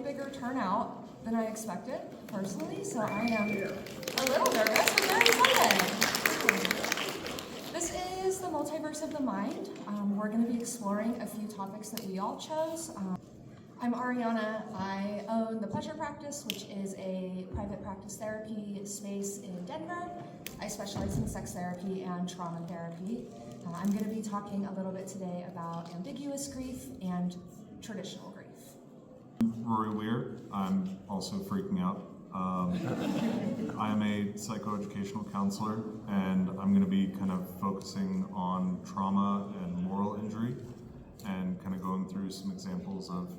bigger turnout than I expected, personally, so I am a little nervous, but very excited. This is the Multiverse of the Mind. We're going to be exploring a few topics that we all chose. I'm Aurianna. I own the Pleasure Practice, which is a private practice therapy space in Denver. I specialize in sex therapy and trauma therapy. I'm going to be talking a little bit today about ambiguous grief and traditional grief. Weir. I'm also freaking out. I am a psychoeducational counselor, and I'm going to be kind of focusing on trauma and moral injury, and kind of going through some examples of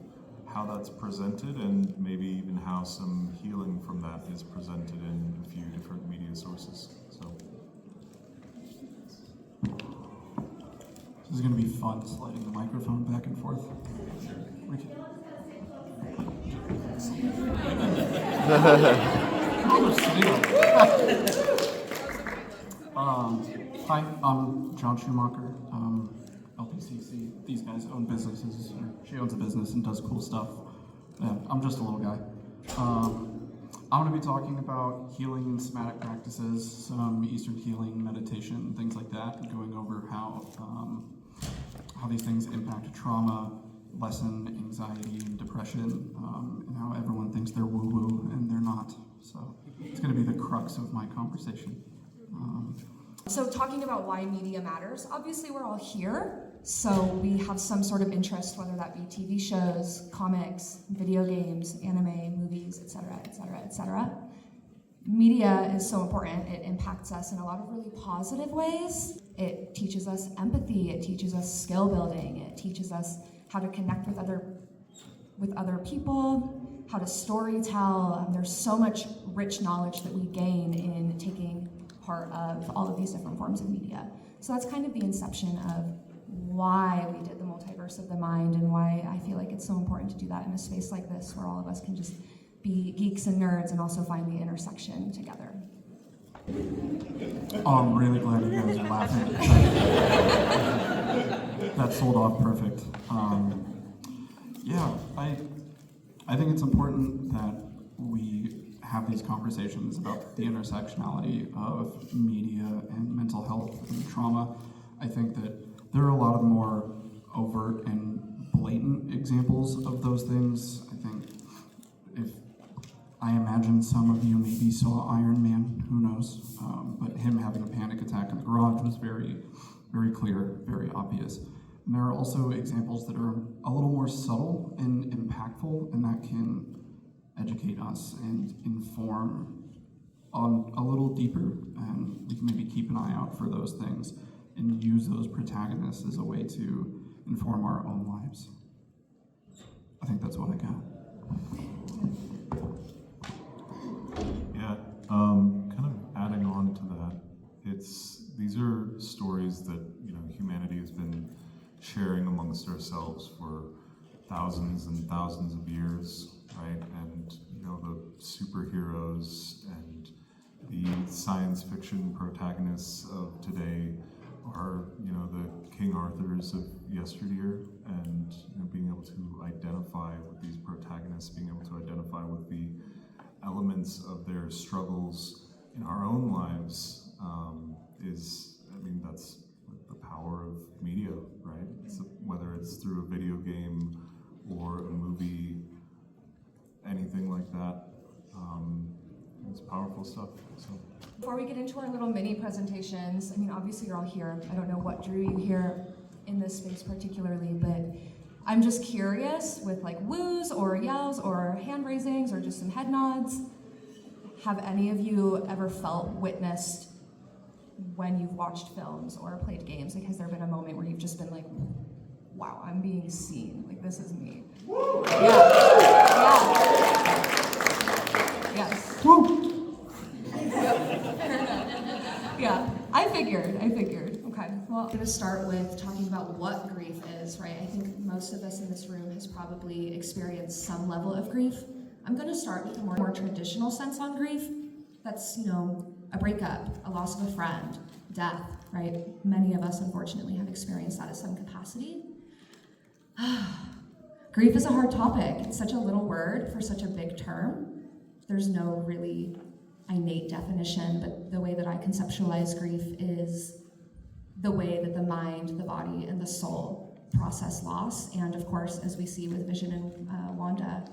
how that's presented, and maybe even how some healing from that is presented in a few different media sources. So this is going to be fun, sliding the microphone back and forth. Hi, I'm John Schumacher, LPCC. These guys own businesses. She owns a business and does cool stuff. Yeah, I'm just a little guy. I'm going to be talking about healing and somatic practices, some Eastern healing, meditation, things like that, and going over how these things impact trauma, lessen anxiety and depression, and how everyone thinks they're woo-woo and they're not. So it's going to be the crux of my conversation. So talking about why media matters, obviously we're all here, so we have some sort of interest, whether that be TV shows, comics, video games, anime, movies, etc., etc., etc. Media is so important. It impacts us in a lot of really positive ways. It teaches us empathy, it teaches us skill building, it teaches us how to connect with other people, how to story tell. There's so much rich knowledge that we gain in taking part of all of these different forms of media. So that's kind of the inception of why we did the Multiverse of the Mind, and why I feel like it's so important to do that in a space like this where all of us can just be geeks and nerds and also find the intersection together. Oh, I'm really glad you guys are laughing. That sold off perfect. Yeah, I think it's important that we have these conversations about the intersectionality of media and mental health and trauma. I think that there are a lot of more overt and blatant examples of those things. I think I imagine some of you maybe saw Iron Man, who knows, but him having a panic attack in the garage was very, very clear, very obvious. And there are also examples that are a little more subtle and impactful, and that can educate us and inform on a little deeper, and we can maybe keep an eye out for those things and use those protagonists as a way to inform our own lives. I think that's what I got. yeah, kind of adding on to that, these are stories that humanity has been sharing amongst ourselves for thousands and thousands of years, right? And the superheroes and the science fiction protagonists of today are the King Arthurs of yesteryear, and being able to identify with these protagonists, being able to identify with the elements of their struggles in our own lives that's the power of media, right? Whether it's through a video game or a movie, anything like that, it's powerful stuff. So Before we get into our little mini presentations, obviously you're all here. I don't know what drew you here in this space particularly, but I'm just curious with woos or yells or hand raisings or just some head nods. Have any of you ever witnessed when you've watched films or played games? Has there been a moment where you've just been like, wow, I'm being seen, this is me? Yeah. Yes. Woo! Yeah, I figured. Okay, well, I'm going to start with talking about what grief is, right? I think most of us in this room has probably experienced some level of grief. I'm going to start with a more traditional sense on grief. That's, a breakup, a loss of a friend, death, right? Many of us, unfortunately, have experienced that at some capacity. Grief is a hard topic. It's such a little word for such a big term. There's no really innate definition, but the way that I conceptualize grief is the way that the mind, the body, and the soul process loss. And of course, as we see with Vision and Wanda,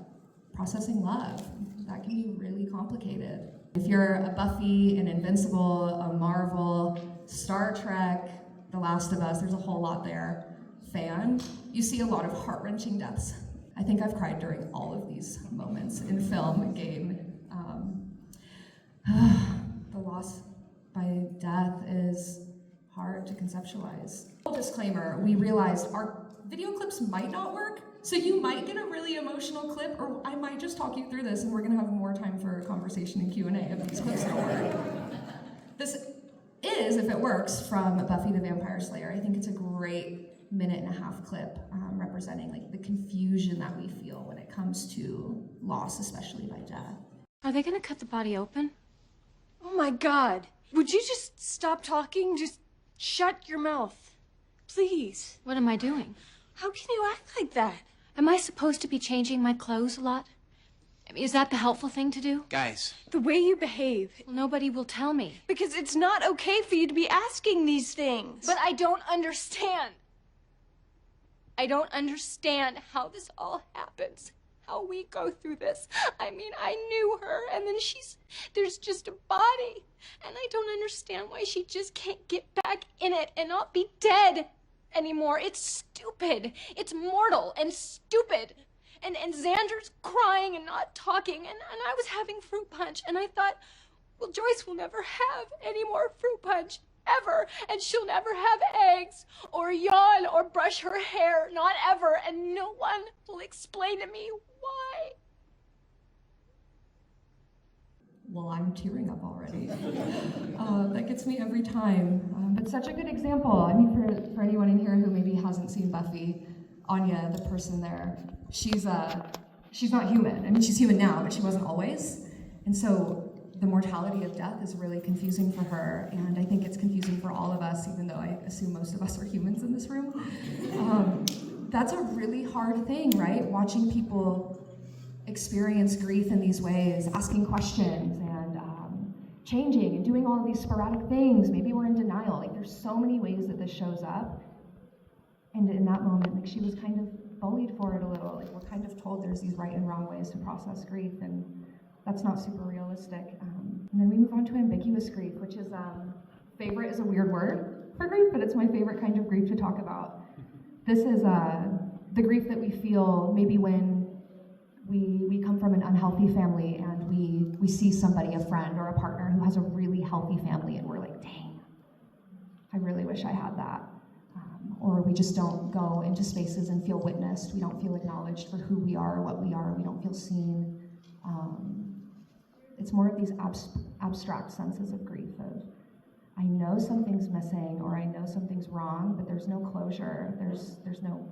processing love. That can be really complicated. If you're a Buffy, an Invincible, a Marvel, Star Trek, The Last of Us, there's a whole lot there, fan, you see a lot of heart-wrenching deaths. I think I've cried during all of these moments in film, game. The loss by death is hard to conceptualize. Disclaimer, we realized our video clips might not work, so you might get a really emotional clip, or I might just talk you through this and we're gonna have more time for conversation and Q&A if these clips don't work. This is, if it works, from Buffy the Vampire Slayer. I think it's a great minute-and-a-half clip representing like the confusion that we feel when it comes to loss, especially by death. Are they gonna cut the body open? Oh my God. Would you just stop talking? Just shut your mouth. Please. What am I doing? How can you act like that? Am I supposed to be changing my clothes a lot? I mean, is that the helpful thing to do? Guys. The way you behave. Well, nobody will tell me. Because it's not okay for you to be asking these things. But I don't understand. I don't understand how this all happens. How we go through this. I mean, I knew her, and then there's just a body. And I don't understand why she just can't get back in it and not be dead anymore. It's stupid. It's mortal and stupid. And Xander's crying and not talking, and I was having fruit punch, and I thought, well, Joyce will never have any more fruit punch, ever, and she'll never have eggs, or yawn, or brush her hair, not ever, and no one will explain to me why. Well, I'm tearing up already. That gets me every time. But such a good example. I mean, for anyone in here who maybe hasn't seen Buffy, Anya, the person there, she's not human. I mean, she's human now, but she wasn't always. And so the mortality of death is really confusing for her, and I think it's confusing for all of us, even though I assume most of us are humans in this room. That's a really hard thing, right? Watching people experience grief in these ways, asking questions and changing and doing all of these sporadic things. Maybe we're in denial. Like, there's so many ways that this shows up. And in that moment, like, she was kind of bullied for it a little. Like, we're kind of told there's these right and wrong ways to process grief, and that's not super realistic. And then we move on to ambiguous grief, which is, favorite is a weird word for grief, but it's my favorite kind of grief to talk about. This is the grief that we feel maybe when we come from an unhealthy family and we see somebody, a friend or a partner who has a really healthy family, and we're like, dang, I really wish I had that. Or we just don't go into spaces and feel witnessed. We don't feel acknowledged for who we are or what we are. We don't feel seen. It's more of these abstract senses of grief of, I know something's missing, or I know something's wrong, but there's no closure. There's no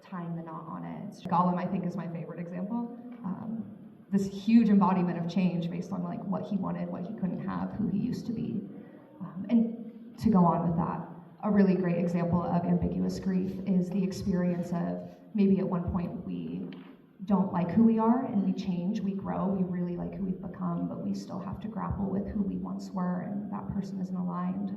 tying the knot on it. Gollum, I think, is my favorite example. This huge embodiment of change based on like what he wanted, what he couldn't have, who he used to be. And to go on with that, a really great example of ambiguous grief is the experience of maybe at one point we don't like who we are and we change, we grow, we really like who we've become, but we still have to grapple with who we once were, and that person isn't aligned.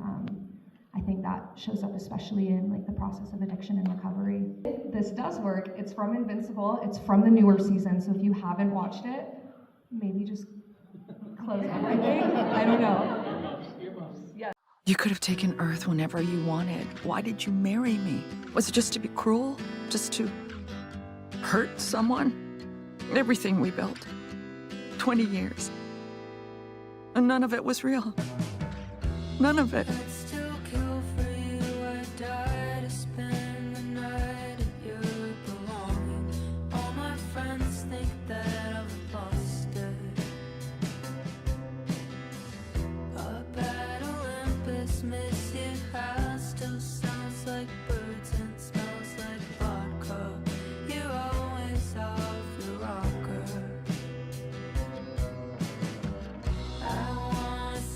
I think that shows up especially in like the process of addiction and recovery. This does work. It's from Invincible. It's from the newer season, so if you haven't watched it, maybe just close everything. I don't know. You could have taken Earth whenever you wanted. Why did you marry me? Was it just to be cruel? Just to hurt someone? Everything we built. 20 years. And none of it was real. None of it.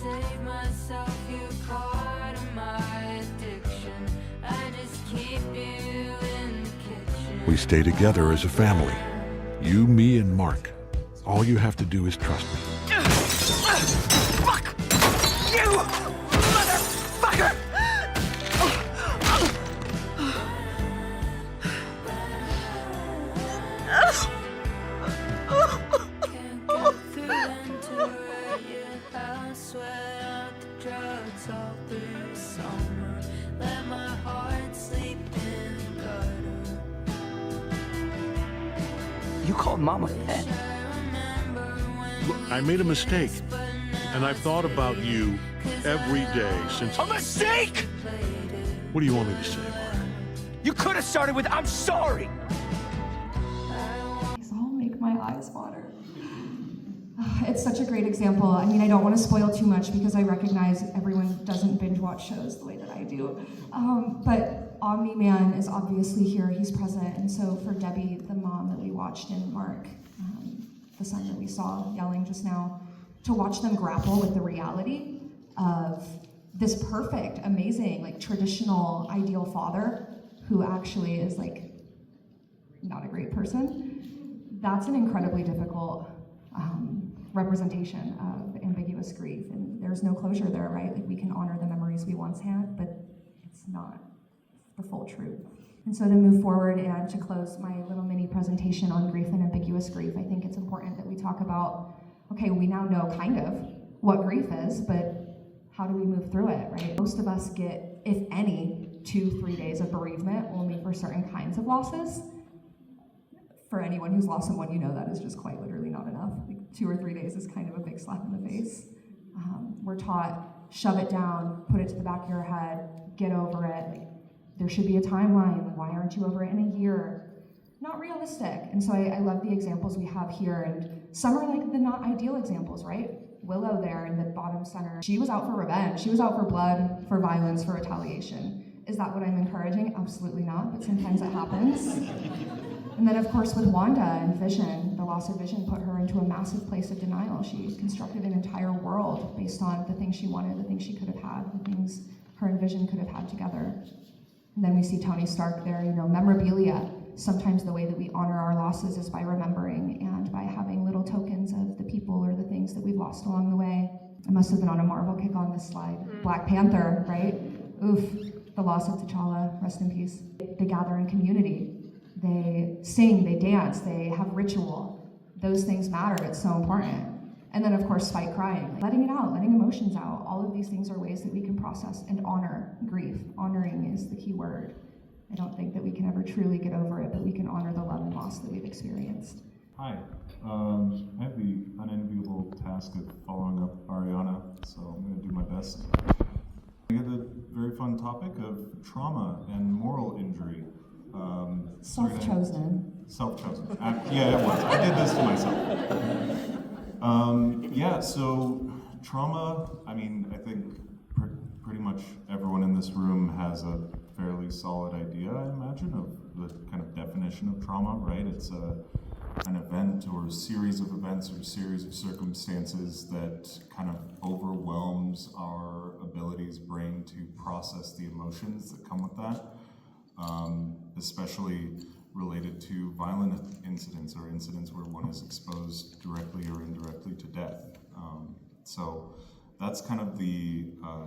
Save myself, you call. we stay together as a family. You, me, and Mark. All you have to do is trust me. Fuck! You motherfucker! You called Mom a pet? Look, I made a mistake, and I've thought about you every day since... A mistake?! What do you want me to say, Mark? You could have started with, I'm sorry! These all make my eyes water. It's such a great example. I mean, I don't want to spoil too much because I recognize everyone doesn't binge watch shows the way that I do. But Omni-Man is obviously here, he's present. And so for Debbie, the mom that we watched, and Mark, the son that we saw yelling just now, to watch them grapple with the reality of this perfect, amazing, like traditional, ideal father who actually is like not a great person, that's an incredibly difficult representation of ambiguous grief. And there's no closure there, right? Like we can honor the memories we once had, but it's not the full truth. And so to move forward and to close my little mini presentation on grief and ambiguous grief, I think it's important that we talk about, okay, we now know kind of what grief is, but how do we move through it, right? Most of us get, if any, 2-3 days of bereavement only for certain kinds of losses. For anyone who's lost someone, you know that is just quite literally not enough. Like 2 or 3 days is kind of a big slap in the face. We're taught, shove it down, put it to the back of your head, get over it. Like, there should be a timeline. Why aren't you over it in a year? Not realistic. And so I love the examples we have here. And some are like the not ideal examples, right? Willow there in the bottom center. She was out for revenge. She was out for blood, for violence, for retaliation. Is that what I'm encouraging? Absolutely not, but sometimes it happens. And then of course with Wanda and Vision, the loss of Vision put her into a massive place of denial. She constructed an entire world based on the things she wanted, the things she could have had, the things her and Vision could have had together. And then we see Tony Stark there, you know, memorabilia. Sometimes the way that we honor our losses is by remembering and by having little tokens of the people or the things that we've lost along the way. I must have been on a Marvel kick on this slide. Black Panther, right? Oof, the loss of T'Challa, rest in peace. They gather in community. They sing, they dance, they have ritual. Those things matter, it's so important. And then of course, fight crying, letting it out, letting emotions out. All of these things are ways that we can process and honor grief. Honoring is the key word. I don't think that we can ever truly get over it, but we can honor the love and loss that we've experienced. Hi, I have the unenviable task of following up Aurianna, so I'm going to do my best. I got the very fun topic of trauma and moral injury. Self-chosen. Self-chosen. Yeah, it was. I did this to myself. Yeah, so trauma, I mean, I think pretty much everyone in this room has a fairly solid idea, I imagine, of the kind of definition of trauma, right? It's an event or a series of events or a series of circumstances that kind of overwhelms our abilities, brain, to process the emotions that come with that, especially related to violent incidents or incidents where one is exposed directly or indirectly to death. So that's kind of the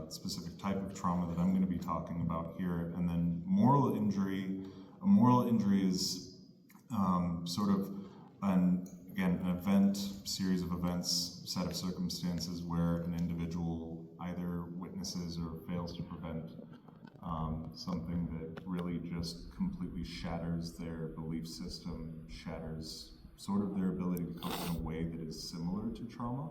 specific type of trauma that I'm going to be talking about here. And then moral injury. A moral injury is sort of an event, series of events, set of circumstances where an individual either witnesses or fails to prevent something that really just completely shatters their belief system, shatters sort of their ability to cope in a way that is similar to trauma.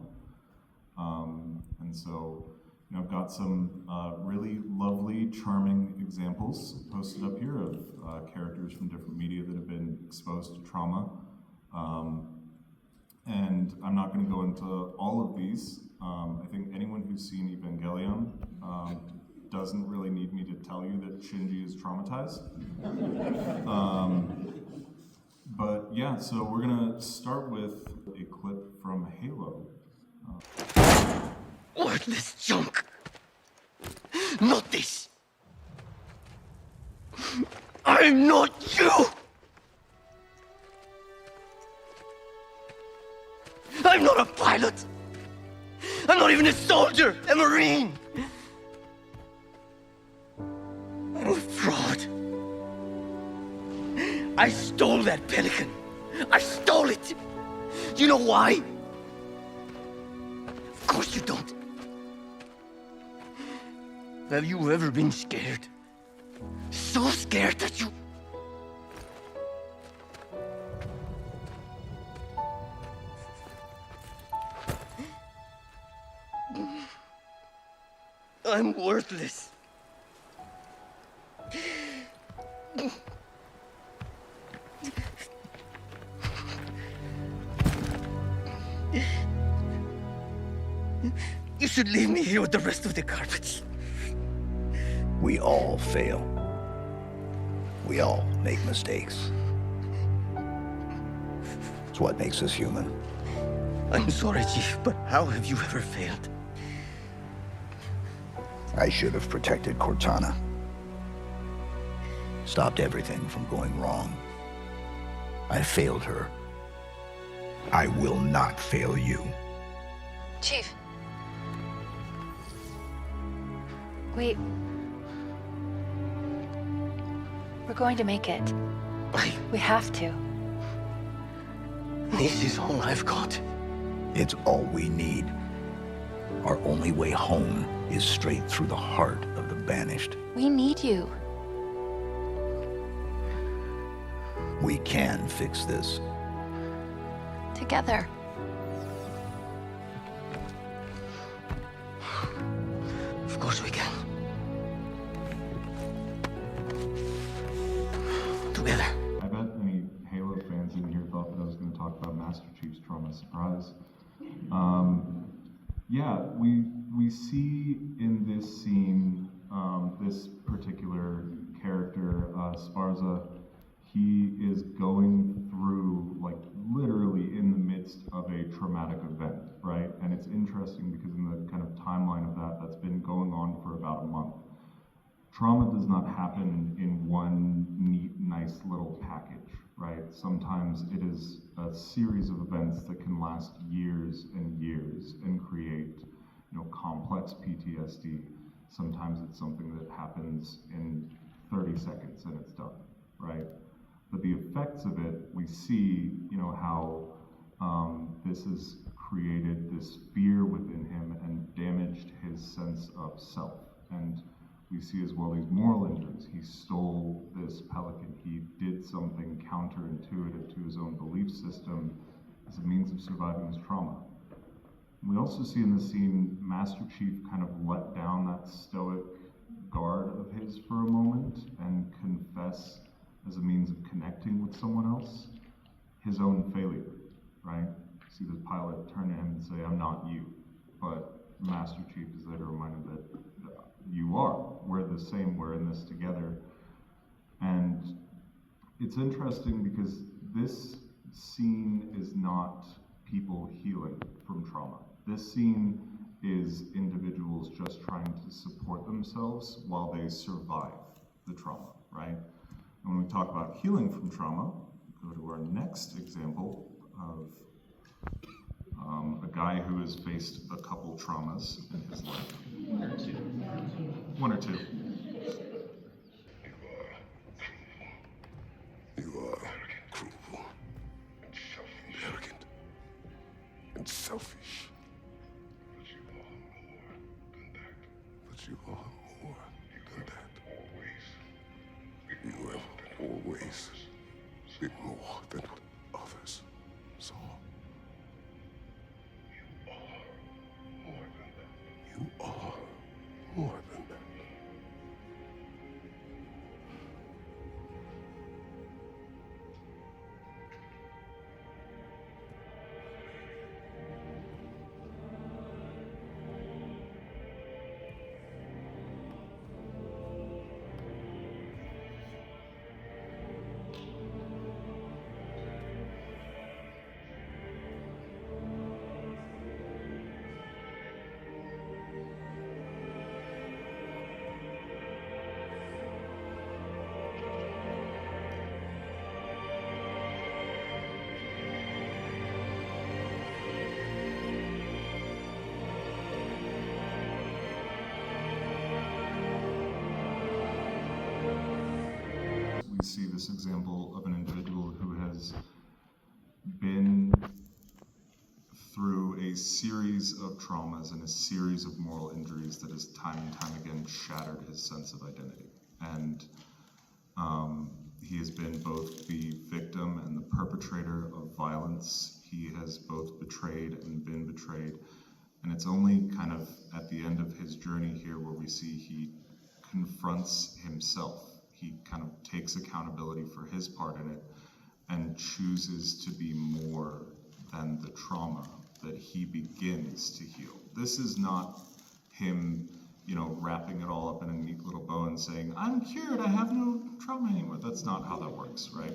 And so, you know, I've got some really lovely, charming examples posted up here of characters from different media that have been exposed to trauma. And I'm not going to go into all of these. I think anyone who's seen Evangelion doesn't really need me to tell you that Shinji is traumatized. But yeah, so we're going to start with a clip from Halo. Worthless junk! Not this! I'm not you! I'm not a pilot. I'm not even a soldier, a Marine. I'm a fraud. I stole that pelican. I stole it. Do you know why? Of course you don't. Have you ever been scared? So scared that you... I'm worthless. You should leave me here with the rest of the carpets. We all fail. We all make mistakes. It's what makes us human. I'm sorry, Chief, but how have you ever failed? I should have protected Cortana. Stopped everything from going wrong. I failed her. I will not fail you. Chief. Wait. We're going to make it. We have to. This is all I've got. It's all we need. Our only way home is straight through the heart of the Banished. We need you. We can fix this. Together. Of course we can. Together. I bet any Halo fans in here thought that I was going to talk about Master Chief's trauma. Surprise. Yeah, we see in this scene this particular character, Sparza. He is going through, like, literally in the midst of a traumatic event, right? And it's interesting because in the kind of timeline of that, that's been going on for about a month. Trauma does not happen in one neat, nice little package, right? Sometimes it is a series of events that can last years and years and create, complex PTSD. Sometimes it's something that happens in 30 seconds and it's done, right? But the effects of it, we see, how this has created this fear within him and damaged his sense of self. And we see as well these moral injuries. He stole this pelican. He did something counterintuitive to his own belief system as a means of surviving his trauma. We also see in this scene Master Chief kind of let down that stoic guard of his for a moment and confess as a means of connecting with someone else his own failure, right? See the pilot turn to him and say, "I'm not you," but Master Chief is there to remind him that you are. We're the same. We're in this together. And it's interesting because this scene is not people healing from trauma. This scene is individuals just trying to support themselves while they survive the trauma, right? And when we talk about healing from trauma, go to our next example of a guy who has faced a couple traumas in his life. One or two. You are cruel, arrogant, and selfish. But you are more than that. You have always been more than what others saw. You are more than that. this example of an individual who has been through a series of traumas and a series of moral injuries that has time and time again shattered his sense of identity. And he has been both the victim and the perpetrator of violence. He has both betrayed and been betrayed. And it's only kind of at the end of his journey here where we see he confronts himself. He kind of takes accountability for his part in it and chooses to be more than the trauma that he begins to heal. This is not him, wrapping it all up in a neat little bow and saying, I'm cured, I have no trauma anymore. That's not how that works, right?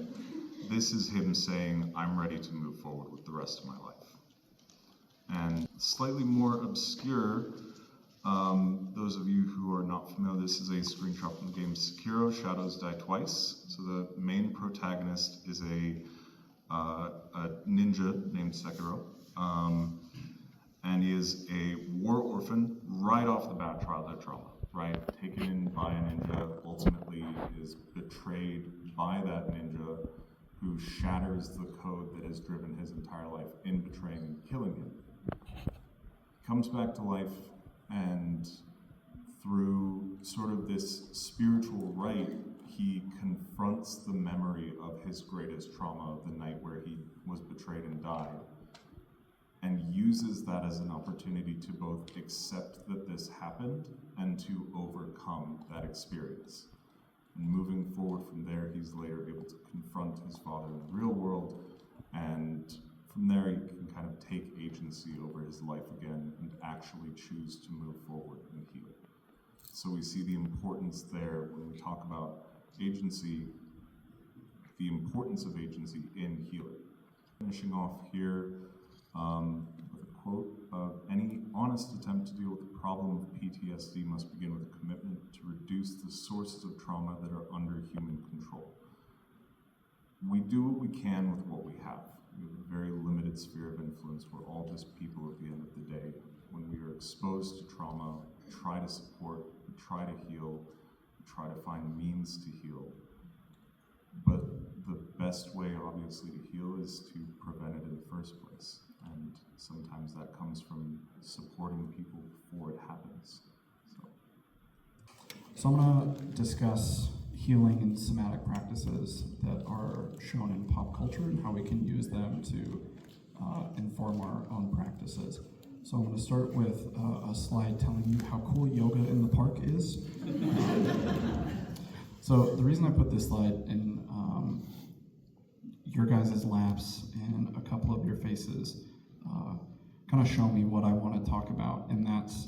This is him saying, I'm ready to move forward with the rest of my life. And slightly more obscure, those of you who are not familiar, this is a screenshot from the game Sekiro, Shadows Die Twice. So the main protagonist is a ninja named Sekiro. And he is a war orphan right off the bat, childhood trauma, right? Taken in by a ninja, ultimately is betrayed by that ninja who shatters the code that has driven his entire life in betraying and killing him. Comes back to life, and through sort of this spiritual rite, he confronts the memory of his greatest trauma of the night where he was betrayed and died, and uses that as an opportunity to both accept that this happened and to overcome that experience. And moving forward from there, he's later able to confront his father in the real world, and from there he can kind of take agency over his life again and actually choose to move forward and heal. So we see the importance there when we talk about agency, the importance of agency in healing. Finishing off here with a quote of, any honest attempt to deal with the problem of PTSD must begin with a commitment to reduce the sources of trauma that are under human control. We do what we can with what we have. We have a very limited sphere of influence. We're all just people at the end of the day. When we are exposed to trauma, we try to support, we try to heal, we try to find means to heal. But the best way, obviously, to heal is to prevent it in the first place. And sometimes that comes from supporting people before it happens. So I'm going to discuss healing and somatic practices that are shown in pop culture and how we can use them to inform our own practices. So I'm going to start with a slide telling you how cool yoga in the park is. So the reason I put this slide in your guys' laps and a couple of your faces kind of show me what I want to talk about, and that's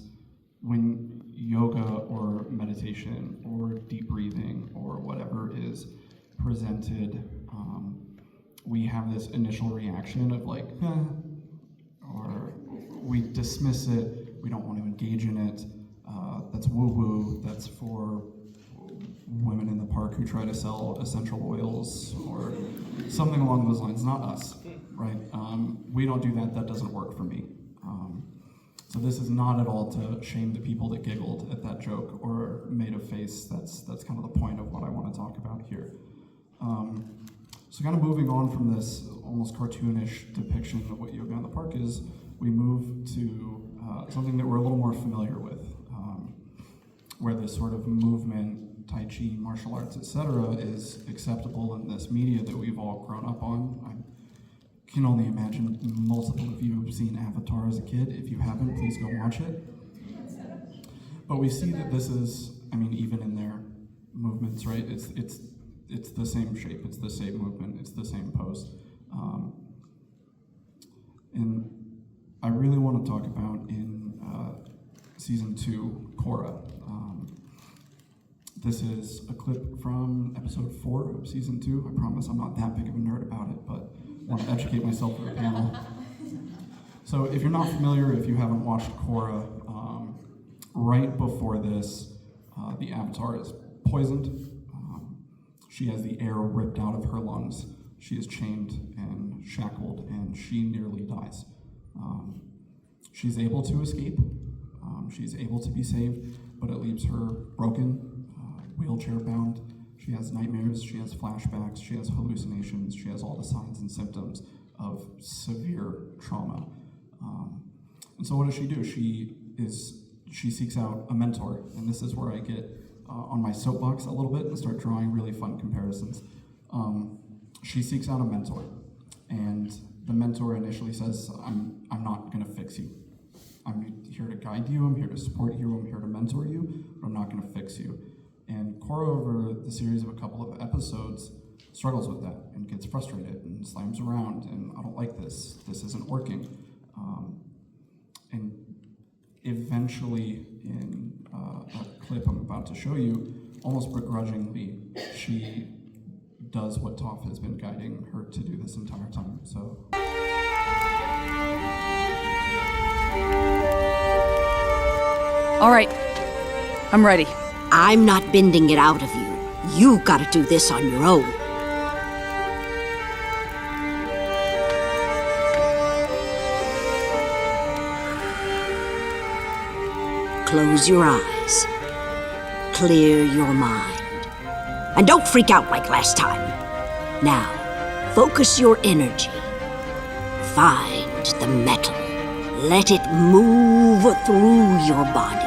when yoga or meditation or deep breathing or whatever is presented, we have this initial reaction of like, or we dismiss it, we don't want to engage in it, that's woo-woo, that's for women in the park who try to sell essential oils or something along those lines, not us, right? We don't do that, that doesn't work for me. So this is not at all to shame the people that giggled at that joke or made a face. That's kind of the point of what I want to talk about here. So kind of moving on from this almost cartoonish depiction of what yoga in the park is, we move to something that we're a little more familiar with, where this sort of movement, Tai Chi, martial arts, etc., is acceptable in this media that we've all grown up on. I can only imagine multiple of you have seen Avatar as a kid. If you haven't, please go watch it. But we see that this is, I mean, even in their movements, right? It's the same shape, it's the same movement, it's the same pose. And I really want to talk about in season 2, Korra. This is a clip from episode 4 of season 2. I promise I'm not that big of a nerd about it, but I want to educate myself for the panel. So if you're not familiar, if you haven't watched Korra, right before this, the Avatar is poisoned. She has the air ripped out of her lungs. She is chained and shackled, and she nearly dies. She's able to escape. She's able to be saved, but it leaves her broken, wheelchair bound. She has nightmares, she has flashbacks, she has hallucinations, she has all the signs and symptoms of severe trauma. And so what does she do? She seeks out a mentor, and this is where I get on my soapbox a little bit and start drawing really fun comparisons. She seeks out a mentor, and the mentor initially says, I'm not gonna fix you. I'm here to guide you, I'm here to support you, I'm here to mentor you, but I'm not gonna fix you. And Cora, over the series of a couple of episodes, struggles with that and gets frustrated and slams around, and I don't like this isn't working. And eventually, in a clip I'm about to show you, almost begrudgingly, she does what Toph has been guiding her to do this entire time. So. All right, I'm ready. I'm not bending it out of you. You gotta do this on your own. Close your eyes. Clear your mind. And don't freak out like last time. Now, focus your energy. Find the metal. Let it move through your body.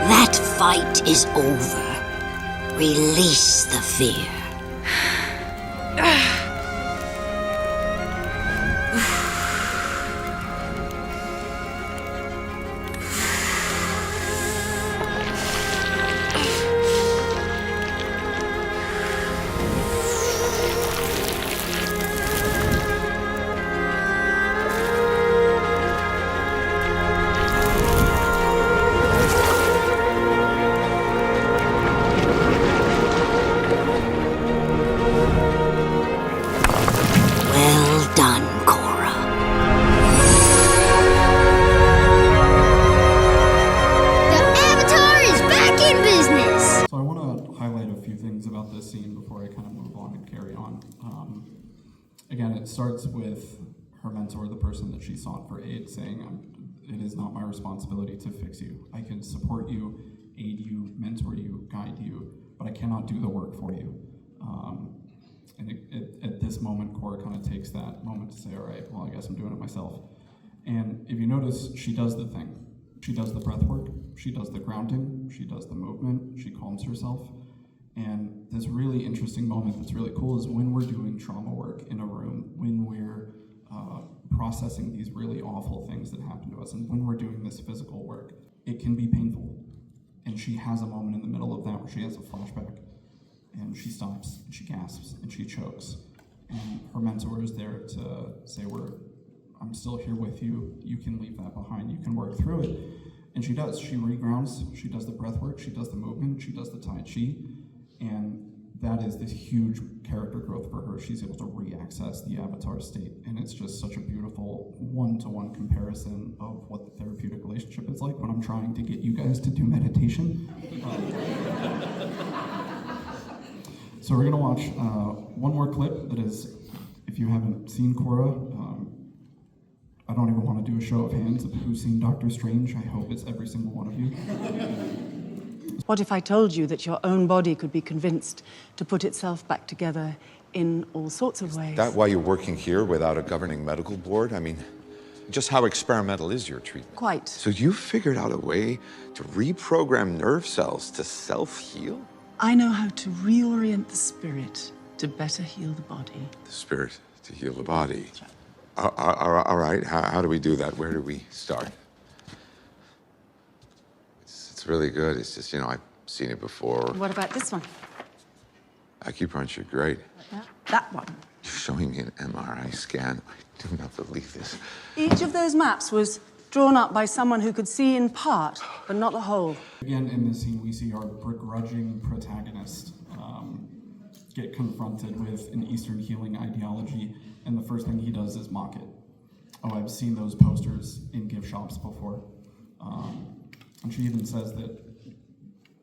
That fight is over. Release the fear. Again, it starts with her mentor, the person that she sought for aid, saying, it is not my responsibility to fix you. I can support you, aid you, mentor you, guide you, but I cannot do the work for you. And at this moment, Cora kind of takes that moment to say, all right, well, I guess I'm doing it myself. And if you notice, she does the thing. She does the breath work, she does the grounding, she does the movement, she calms herself. And this really interesting moment that's really cool is when we're doing trauma work in a room, when we're processing these really awful things that happen to us, and when we're doing this physical work, it can be painful. And she has a moment in the middle of that where she has a flashback, and she stops, and she gasps, and she chokes. And her mentor is there to say, I'm still here with you, you can leave that behind, you can work through it. And she does, she regrounds, she does the breath work, she does the movement, she does the Tai Chi, and that is this huge character growth for her. She's able to re-access the avatar state, and it's just such a beautiful one-to-one comparison of what the therapeutic relationship is like when I'm trying to get you guys to do meditation. So we're gonna watch one more clip that is, if you haven't seen Cora, I don't even want to do a show of hands of who's seen Doctor Strange. I hope it's every single one of you. What if I told you that your own body could be convinced to put itself back together in all sorts of ways? Is that why you're working here without a governing medical board? I mean, just how experimental is your treatment? Quite. So you figured out a way to reprogram nerve cells to self-heal? I know how to reorient the spirit to better heal the body. The spirit to heal the body. That's right. All right, how do we do that? Where do we start? It's really good. It's just, I've seen it before. What about this one? Acupuncture, great. That one. You're showing me an MRI scan. I do not believe this. Each of those maps was drawn up by someone who could see in part, but not the whole. Again, in this scene, we see our begrudging protagonist get confronted with an Eastern healing ideology, and the first thing he does is mock it. Oh, I've seen those posters in gift shops before. And she even says that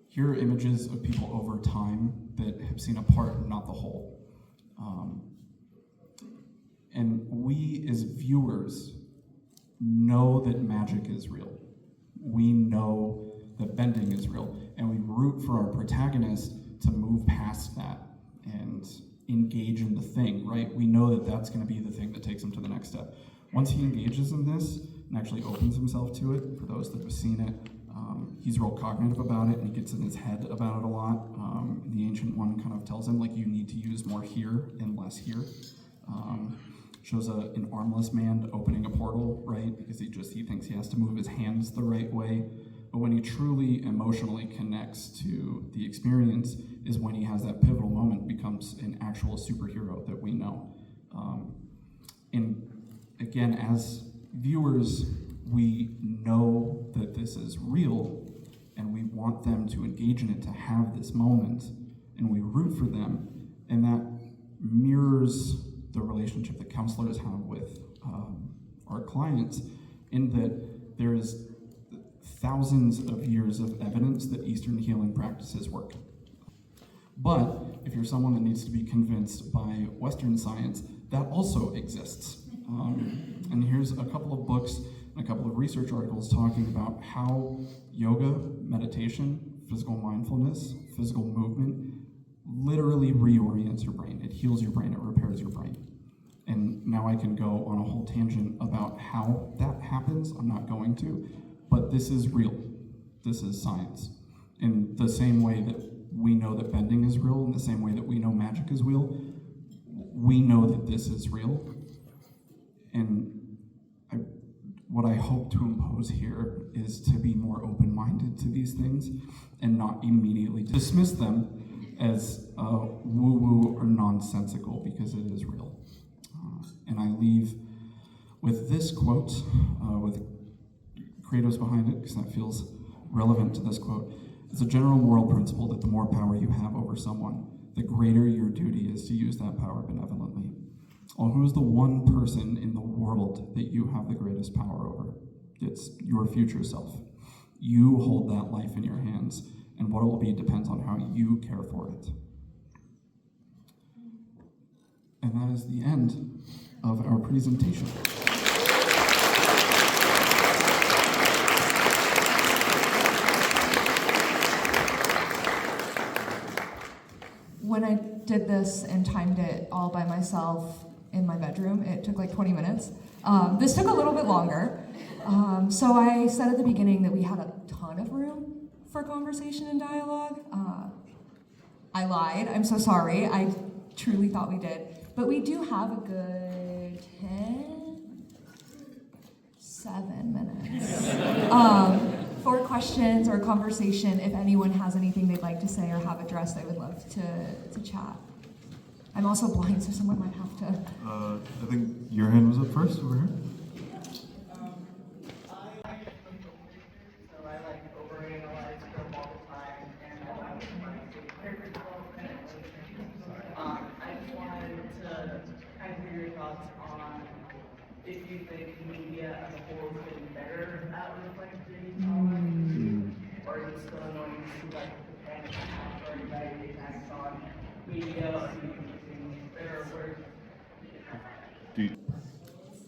here are images of people over time that have seen a part, not the whole. we as viewers know that magic is real. We know that bending is real, and we root for our protagonist to move past that and engage in the thing, right? We know that that's going to be the thing that takes him to the next step. Once he engages in this and actually opens himself to it, for those that have seen it, he's real cognitive about it, and he gets in his head about it a lot. The Ancient One kind of tells him, like, you need to use more here and less here. Shows an armless man opening a portal, right? Because he thinks he has to move his hands the right way. But when he truly emotionally connects to the experience is when he has that pivotal moment, becomes an actual superhero that we know. And again, as viewers, we know that this is real, and we want them to engage in it, to have this moment, and we root for them, and that mirrors the relationship that counselors have with our clients, in that there is thousands of years of evidence that Eastern healing practices work. But if you're someone that needs to be convinced by Western science, that also exists. And here's a couple of books and a couple of research articles talking about how yoga, meditation, physical mindfulness, physical movement literally reorients your brain. It heals your brain, it repairs your brain. And now I can go on a whole tangent about how that happens. I'm not going to, but this is real. This is science. In the same way that we know that bending is real, in the same way that we know magic is real, we know that this is real. And what I hope to impose here is to be more open-minded to these things and not immediately dismiss them as woo-woo or nonsensical, because it is real. And I leave with this quote, with credos behind it, because that feels relevant to this quote. It's a general moral principle that the more power you have over someone, the greater your duty is to use that power benevolently. Well, who is the one person in the world that you have the greatest power over? It's your future self. You hold that life in your hands, and what it will be depends on how you care for it. And that is the end of our presentation. When I did this and timed it all by myself in my bedroom, it took like 20 minutes. This took a little bit longer. So I said at the beginning that we had a ton of room for conversation and dialogue. I lied, I'm so sorry. I truly thought we did. But we do have a good 7 minutes for questions or conversation. If anyone has anything they'd like to say or have addressed, I would love to chat. I'm also blind, so someone might have to. I think your hand was up first, over here. If you think media as a whole is getting better at reflecting technology, or is it still annoying to see like the panic attack or anxiety attacks on media and using better words?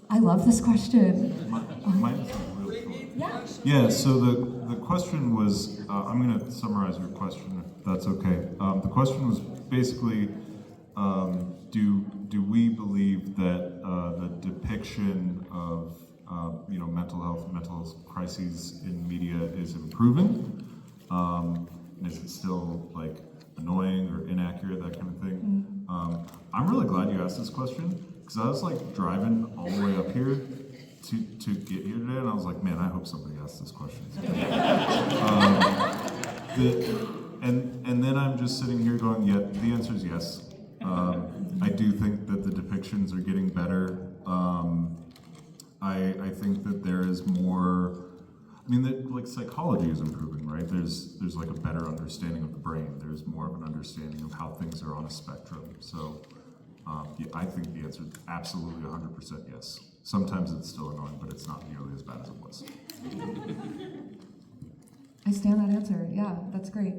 I love this question. Yeah, so the question was, I'm going to summarize your question, if that's okay. The question was basically, do we believe that the depiction of mental health crises in media is improving? Is it still like annoying or inaccurate, that kind of thing? I'm really glad you asked this question, because I was like driving all the way up here to get here today, and I was like, man, I hope somebody asks this question. And then I'm just sitting here going, yeah, the answer is yes. I do think that the depictions are getting better. I think that there is more. I mean, like psychology is improving, right? There's like a better understanding of the brain. There's more of an understanding of how things are on a spectrum. So, yeah, I think the answer is absolutely 100% yes. Sometimes it's still annoying, but it's not nearly as bad as it was. I stand that answer. Yeah, that's great.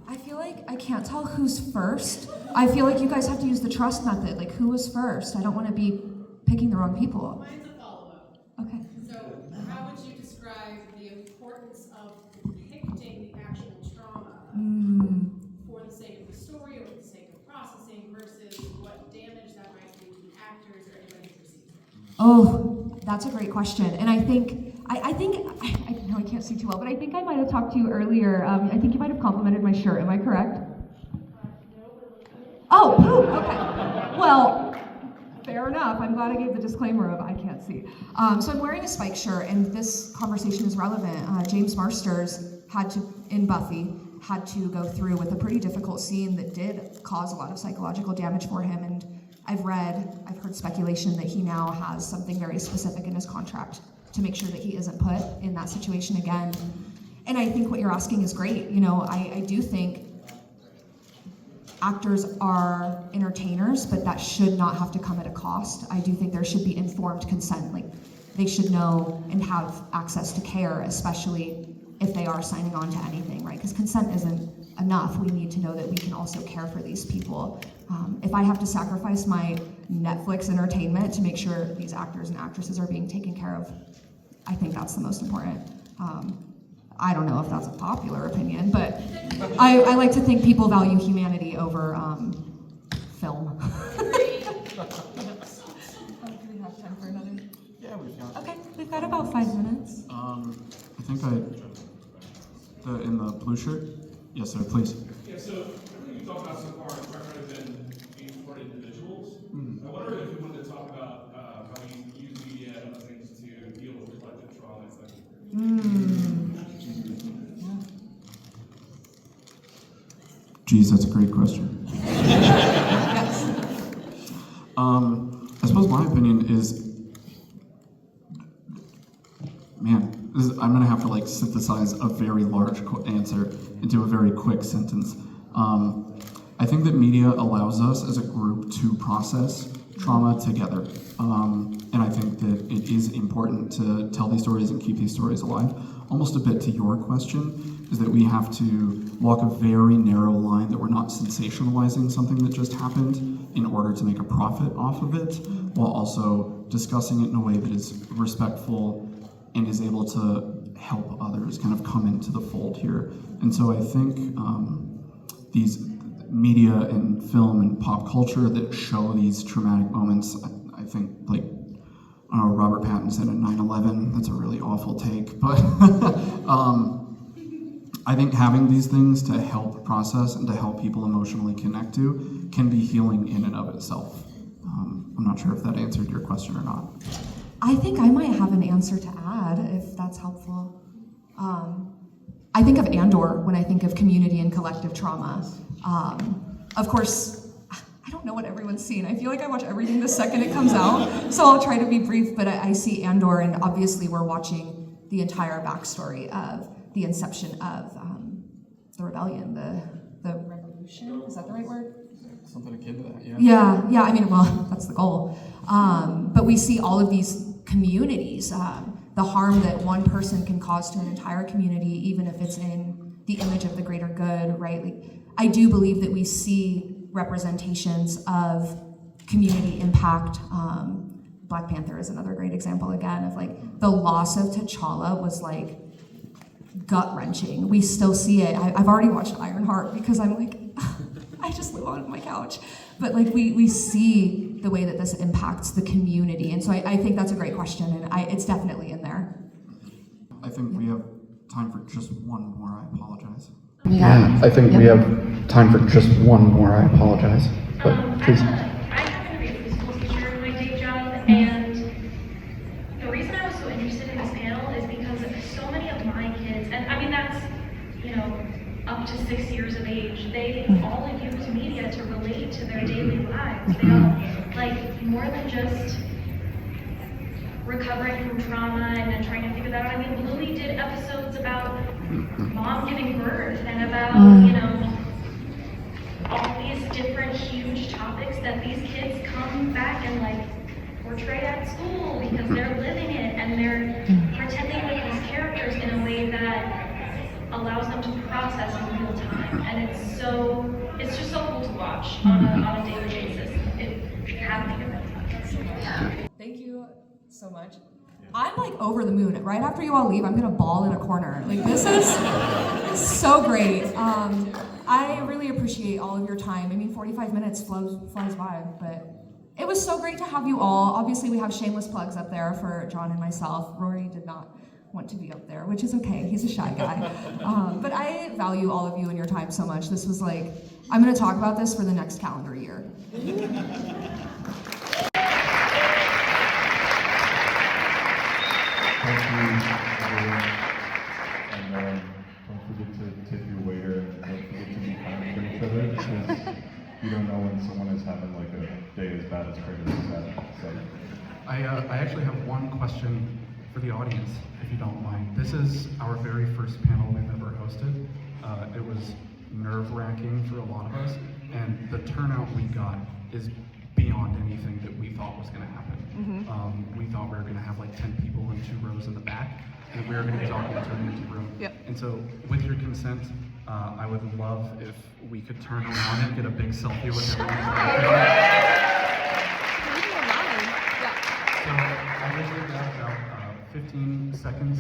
I feel like I can't tell who's first. I feel like you guys have to use the trust method. Like, who was first? I don't want to be picking the wrong people. Mine's a follow-up. Okay. So, how would you describe the importance of depicting the actual trauma for the sake of the story or for the sake of processing versus what damage that might do to the actors or anybody who receives it? Oh, that's a great question. And I know I can't see too well, but I think I might have talked to you earlier. I think you might have complimented my shirt. Am I correct? Oh, poop. Okay. Well, fair enough. I'm glad I gave the disclaimer of I can't see. So I'm wearing a Spike shirt, and this conversation is relevant. James Marsters in Buffy, had to go through with a pretty difficult scene that did cause a lot of psychological damage for him. And I've heard speculation that he now has something very specific in his contract to make sure that he isn't put in that situation again. And I think what you're asking is great. You know, I do think actors are entertainers, but that should not have to come at a cost. I do think there should be informed consent. Like, they should know and have access to care, especially if they are signing on to anything, right? Because consent isn't enough. We need to know that we can also care for these people. If I have to sacrifice my Netflix entertainment to make sure these actors and actresses are being taken care of, I think that's the most important. I don't know if that's a popular opinion, but I like to think people value humanity over film. Do we have time for another? Yeah, we've got. Okay, we've got about 5 minutes. I think in the blue shirt? Yes, sir, please. Yeah, so everything you talked about so far has primarily been aimed toward individuals. I wonder if you wanted to talk about how you use media and other things to deal with collective trauma. Geez, that's a great question. I suppose my opinion is, I'm gonna have to like synthesize a very large answer into a very quick sentence. I think that media allows us as a group to process trauma together. And I think that it is important to tell these stories and keep these stories alive. Almost a bit to your question, is that we have to walk a very narrow line that we're not sensationalizing something that just happened in order to make a profit off of it, while also discussing it in a way that is respectful and is able to help others kind of come into the fold here. And so I think these media and film and pop culture that show these traumatic moments, I think like, I don't know, Robert Pattinson in 9/11, that's a really awful take, but I think having these things to help process and to help people emotionally connect to can be healing in and of itself. I'm not sure if that answered your question or not. I think I might have an answer to add, if that's helpful. I think of Andor when I think of community and collective trauma. Of course, I don't know what everyone's seen. I feel like I watch everything the second it comes out, so I'll try to be brief, but I see Andor, and obviously we're watching the entire backstory of the inception of the rebellion, the revolution, is that the right word? Something akin to that, yeah. Yeah, I mean, well, that's the goal. But we see all of these communities, the harm that one person can cause to an entire community, even if it's in the image of the greater good, right? Like, I do believe that we see representations of community impact. Black Panther is another great example, again, of like the loss of T'Challa was like gut-wrenching. We still see it. I've already watched Ironheart because I'm like, I just live on my couch. But like we see the way that this impacts the community. And so I think that's a great question, and it's definitely in there. I think we have time for just one more. I apologize. Yeah, I think we have time for just one more. I apologize. But please. I happen to be a preschool teacher in my day job, and the reason I was so interested in this panel is because so many of my kids, and I mean that's, up to 6 years of age, they all use media to relate to their daily lives. They all, like, more than just recovering from trauma and then trying to figure that out. I mean, Bluey did episodes about mom giving birth and about, all these different huge topics that these kids come back and like portray at school because they're living it and they're pretending with these characters in a way that allows them to process in real time, and it's just so cool to watch on a daily basis. It had me a bit. Thank you so much. I'm like over the moon. Right after you all leave, I'm gonna bawl in a corner. Like this is so great. I really appreciate all of your time. I mean, 45 minutes flies by, but it was so great to have you all. Obviously, we have shameless plugs up there for John and myself. Rory did not want to be up there, which is okay. He's a shy guy. But I value all of you and your time so much. This was like, I'm gonna talk about this for the next calendar year. Thank you, everyone. And don't forget to tip your waiter, and don't forget to be kind to each other, because you don't know when someone is having like a day as bad as Kratos is having. So. I actually have one question for the audience, if you don't mind. This is our very first panel we've ever hosted. It was nerve-wracking for a lot of us, and the turnout we got is beyond anything that we thought was going to happen. We thought we were going to have like 10 people in 2 rows in the back, and we were going to be talking to an empty room. Yep. And so, with your consent, I would love if we could turn around and get a big selfie with everyone. So I usually got about 15 seconds